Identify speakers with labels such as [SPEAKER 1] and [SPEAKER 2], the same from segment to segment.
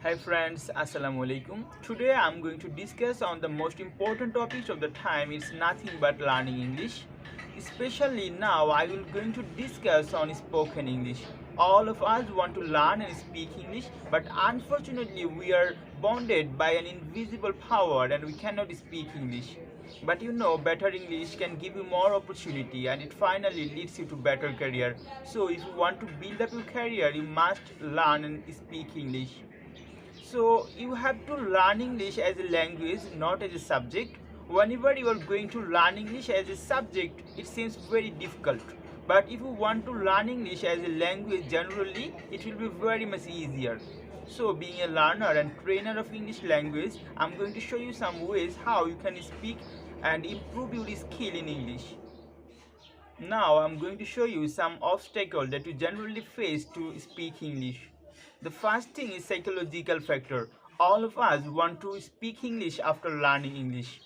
[SPEAKER 1] Hi friends, Assalamu alaikum. Today I'm going to discuss on the most important topics of the time. It's nothing but learning English. Especially now I will going to discuss on spoken English. All of us want to learn and speak English, but unfortunately we are bonded by an invisible power and we cannot speak English. But you know, better English can give you more opportunity and it finally leads you to better career. So if you want to build up your career, you must learn and speak English. So you have to learn English as a language, not as a subject. Whenever you are going to learn English as a subject, it seems very difficult. But if you want to learn English as a language generally, it will be very much easier. So being a learner and trainer of English language, I'm going to show you some ways how you can speak and improve your skill in English. Now I'm going to show you some obstacles that you generally face to speak English. The first thing is psychological factor. All of us want to speak English after learning English.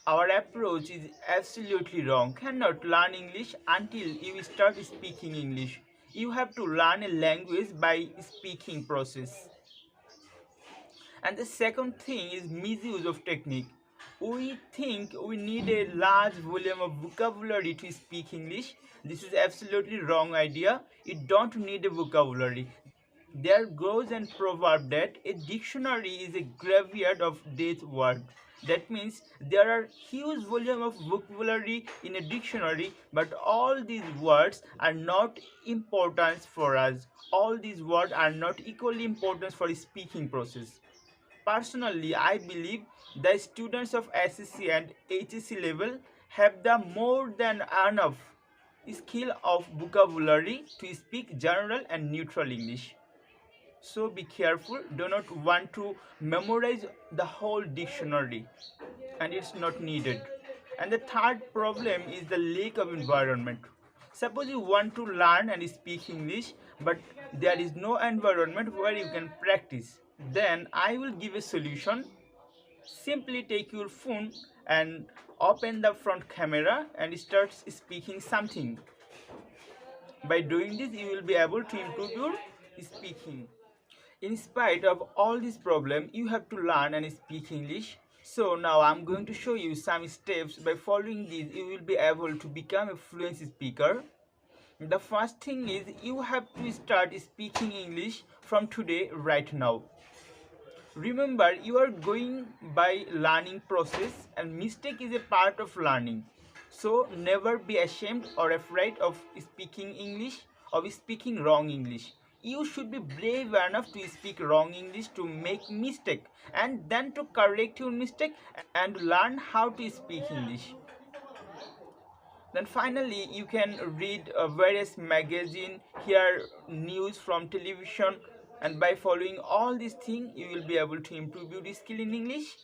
[SPEAKER 1] Our approach is absolutely wrong. Cannot learn English until you start speaking English. You have to learn a language by speaking process. And the second thing is misuse of technique. We think we need a large volume of vocabulary to speak English. This is absolutely wrong idea. You don't need a vocabulary. There goes a proverb that a dictionary is a graveyard of dead words. That means there are huge volume of vocabulary in a dictionary, but all these words are not important for us. All these words are not equally important for speaking process. Personally, I believe the students of SSC and HSC level have the more than enough skill of vocabulary to speak general and neutral English. So be careful, do not want to memorize the whole dictionary and it's not needed. And the third problem is the lack of environment. Suppose you want to learn and speak English, but there is no environment where you can practice. Then I will give a solution. Simply take your phone and open the front camera and start speaking something. By doing this, you will be able to improve your speaking. In spite of all these problems, you have to learn and speak English. So now I'm going to show you some steps. By following these, you will be able to become a fluent speaker. The first thing is you have to start speaking English from today right now. Remember, you are going by learning process and mistake is a part of learning. So never be ashamed or afraid of speaking English or speaking wrong English. You should be brave enough to speak wrong English, to make mistake and then to correct your mistake and learn how to speak English. Then finally you can read various magazine, hear news from television, and by following all these things you will be able to improve your skill in English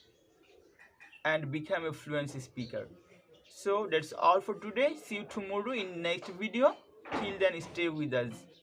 [SPEAKER 1] and become a fluent speaker. So that's all for today. See you tomorrow in next video. Till then, stay with us.